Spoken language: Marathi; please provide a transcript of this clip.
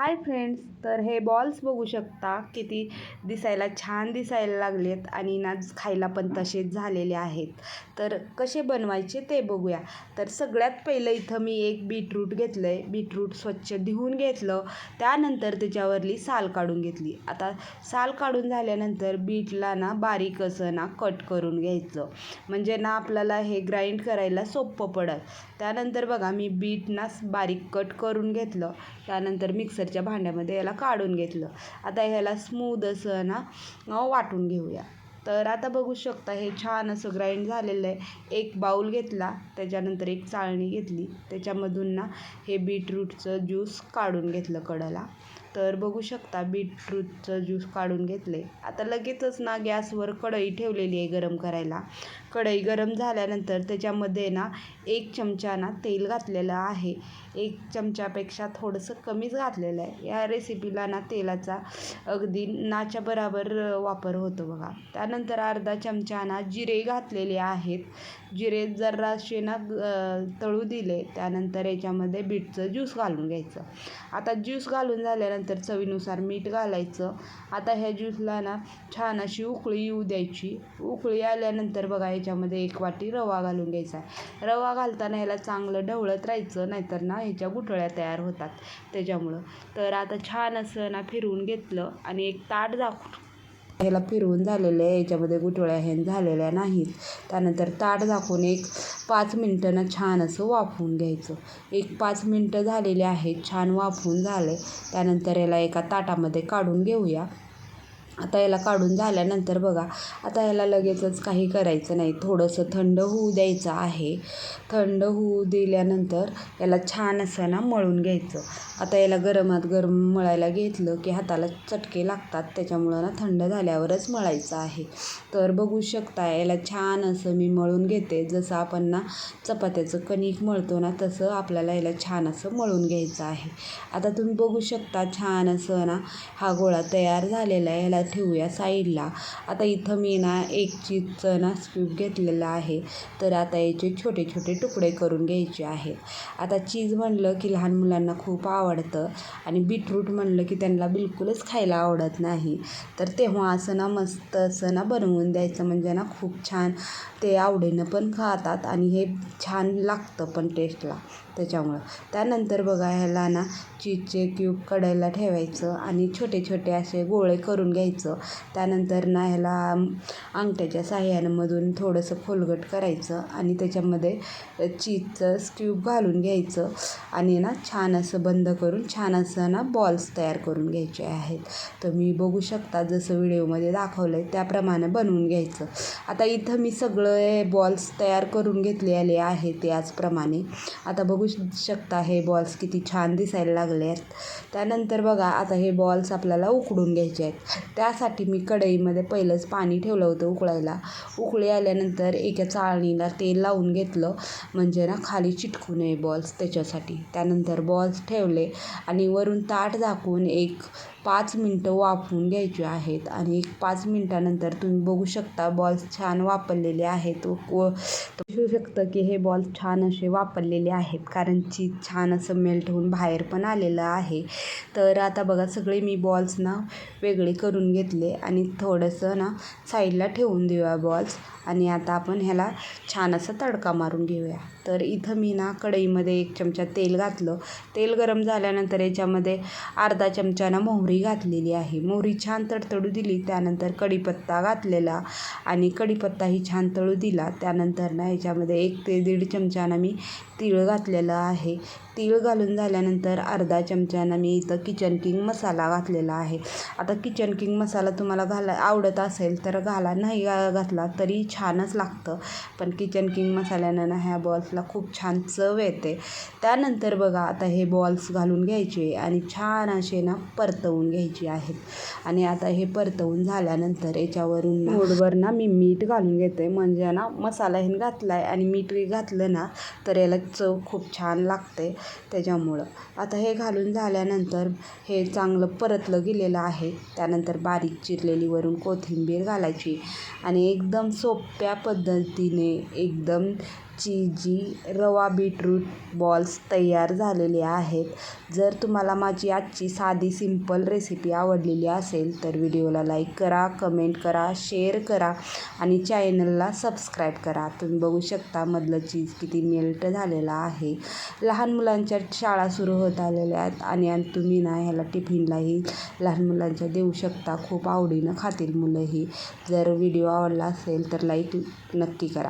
हाय फ्रेंड्स, तर हे बॉल्स बघू शकता किती दिसायला छान दिसायला लागलेत आणि ना खायला पण तसेच झालेले आहेत. तर कसे बनवायचे ते बघूया. तर सगळ्यात पहिलं इथं मी एक बीटरूट घेतलं आहे. बीटरूट स्वच्छ धुवून घेतलं, त्यानंतर त्याच्यावरली साल काढून घेतली. आता साल काढून झाल्यानंतर बीटला ना बारीक असं ना कट करून घ्यायचं, म्हणजे ना आपल्याला हे ग्राइंड करायला सोपं पडेल. त्यानंतर बघा मी बीट ना बारीक कट करून घेतलं, त्यानंतर मिक्सरच्या भांड्यामध्ये याला काढून घेतलं. आता ह्याला स्मूथ असं ना वाटून घेऊया. तर आता बघू शकता हे छान असं ग्राइंड झालेलं आहे. एक बाऊल घेतला, त्याच्यानंतर एक चाळणी घेतली, त्याच्यामधून ना हे बीटरूटचं ज्यूस काढून घेतलं कढला. तर बघू शकता बीटरूटचं ज्यूस काढून घेतले. आता लगेचच ना गॅसवर कढई ठेवलेली आहे गरम करायला. कढई गरम झाल्यानंतर त्याच्यामध्ये ना 1 चमचा ना तेल घातलेलं आहे. 1 चमच्यापेक्षा थोडंसं कमीच घातलेलं आहे. या रेसिपीला ना तेलाचा अगदी नाच्या बरोबर वापर होतो बघा. त्यानंतर अर्धा चमचा ना जिरे घातलेले आहेत. जिरे जरासे ना तळू दिले, त्यानंतर याच्यामध्ये बीटचं ज्यूस घालून घ्यायचं. आता ज्यूस घालून झाल्यानंतर चवीनुसार मीठ घालायचं. आता ह्या ज्यूसला ना छान अशी उकळी येऊ द्यायची. उकळी आल्यानंतर बघा याच्यामध्ये 1 वाटी रवा घालून घ्यायचा. रवा घालताना ह्याला चांगलं ढवळत राहायचं, नाहीतर ना ह्याच्या गुठळ्या तयार होतात त्याच्यामुळं. तर आता छान असं ना फिरवून घेतलं आणि एक ताट झाकून ह्याला फिरवून झालेलं आहे. याच्यामध्ये गुठळ्या ह्या झालेल्या नाहीत. त्यानंतर ताट झाकून एक 5 मिनटं ना छान असं वाफवून घ्यायचं. 5 मिनटं झालेले आहेत, छान वाफवून झाले. त्यानंतर याला एका ताटामध्ये काढून घेऊया. आता याला काढून झाल्यानंतर बघा, आता याला लगेचच काही करायचं नाही, थोडंसं थंड होऊ द्यायचं आहे. थंड होऊ दिल्यानंतर याला छान असं ना मळून घ्यायचं. आता याला गरमात गरम मळायला घेतलं की हाताला चटके लागतात, त्याच्यामुळं ना थंड झाल्यावरच मळायचं आहे. तर बघू शकता याला छान असं मी मळून घेते. जसं आपण ना चपात्याचं कणिक मळतो ना, तसं आपल्याला याला छान असं मळून घ्यायचं आहे. आता तुम्ही बघू शकता छान असं ना हा गोळा तयार झालेला आहे. ह्याला ठेवूया साईडला. आता इथं मी ना एक चीजचं ना स्क्यूब घेतलेलं आहे. तर आता याचे छोटे छोटे तुकडे करून घ्यायचे आहेत. आता चीज म्हणलं की लहान मुलांना खूप आवडतं आणि बीटरूट म्हणलं की त्यांना बिलकुलच खायला आवडत नाही. तर तेव्हा असं ना मस्त असं ना बनवून द्यायचं, म्हणजे ना खूप छान ते आवडीनं पण खातात आणि हे छान लागतं पण टेस्टला त्याच्यामुळं. त्यानंतर बघा ह्याला ना चीजचे क्यूब कढईला ठेवायचं आणि छोटे छोटे असे गोळे करून घ्यायचं. त्यानंतर ना ह्याला अंगठ्याच्या साहाय्यामधून थोडंसं खोलगट करायचं आणि त्याच्यामध्ये चीजचं स्क्यूब घालून घ्यायचं आणि ना छान असं बंद करून छान असं ना बॉल्स तयार करून घ्यायचे आहेत. तर मी बघू शकता जसं व्हिडिओमध्ये दाखवलं आहे त्याप्रमाणे बनवून घ्यायचं. आता इथं मी सगळे बॉल्स तयार करून घेतलेले आहेत याचप्रमाणे. आता बघू शकता हे बॉल्स किती छान दिसायला लागले आहेत. त्यानंतर बघा आता हे बॉल्स आपल्याला उकडून घ्यायचे आहेत. त्यासाठी मी कढईमध्ये पहिलंच पाणी ठेवलं होतं उकळायला. उकळी आल्यानंतर एका चाळणीला तेल लावून घेतलं, म्हणजे ना खाली चिटकू नये बॉल्स त्याच्यासाठी. त्यानंतर बॉल्स ठेवले आणि वरून ताट झाकून 5 मिनटं वाफवून घ्यायचे आहेत आणि 5 मिनटानंतर तुम्ही बघू शकता बॉल्स छान वाफवलेले आहेत. बघू शकतं की हे बॉल्स छान असे वाफवलेले आहेत, कारण चीज छान असं मेल्ट होऊन बाहेर पण आलेलं आहे. तर आता बघा सगळे मी बॉल्स ना वेगळे करून घेतले आणि थोडंसं ना साईडला ठेवून देऊया बॉल्स आणि आता आपण ह्याला छान असा तडका मारून घेऊया. तर इथं मी ना कढईमध्ये 1 चमचा तेल घातलं. तेल गरम झाल्यानंतर याच्यामध्ये अर्धा चमचा ना मोहरी घातलेली आहे. मोहरी छान तडतडू दिली, त्यानंतर कढीपत्ता घातलेला आणि कढीपत्ताही छान तळू दिला. त्यानंतर ना याच्यामध्ये 1 ते 1.5 चमचा ना मी तीळ घातलेलं आहे. तीळ घालून झाल्यानंतर अर्धा चमचा ना मी इथं किचन किंग मसाला घातलेला आहे. आता किचन किंग मसाला तुम्हाला आवडत असेल तर घाला, नाही घातला तरी छानच लागतं, पण किचन किंग मसाल्यानं ना ह्या बॉल्सला खूप छान चव येते. त्यानंतर बघा आता हे बॉल्स घालून घ्यायचे आणि छान असे ना परतवून घ्यायचे आहेत. आणि आता हे परतवून झाल्यानंतर याच्यावरून मूठभर ना मी मीठ घालून घेते, म्हणजे ना मसाला हे घातला आहे आणि मीठ घातलं ना तर याला चव खूप छान लागते त्याच्यामुळं. आता हे घालून झाल्यानंतर हे चांगलं परतलं गेलेलं आहे. त्यानंतर बारीक चिरलेली वरून कोथिंबीर घालायची आणि एकदम सोप्या पद्धतीने एकदम चीजी रवा बीटरूट बॉल्स तयार झालेले आहेत. जर तुम्हाला माझी आजची साधी सिंपल रेसिपी आवडलेली असेल तर व्हिडिओला लाईक करा, कमेंट करा, शेअर करा आणि चॅनलला सबस्क्राईब करा. तुम्ही बघू शकता मधलं चीज किती मेल्ट झालेलं आहे. लहान मुलांच्या शाळा सुरू होत आलेल्या आहेत आणि तुम्ही ना ह्याला टिफिनलाही लहान मुलांच्या देऊ शकता. खूप आवडीनं खातील मुलंही. जर व्हिडिओ आवडला असेल तर लाईक नक्की करा.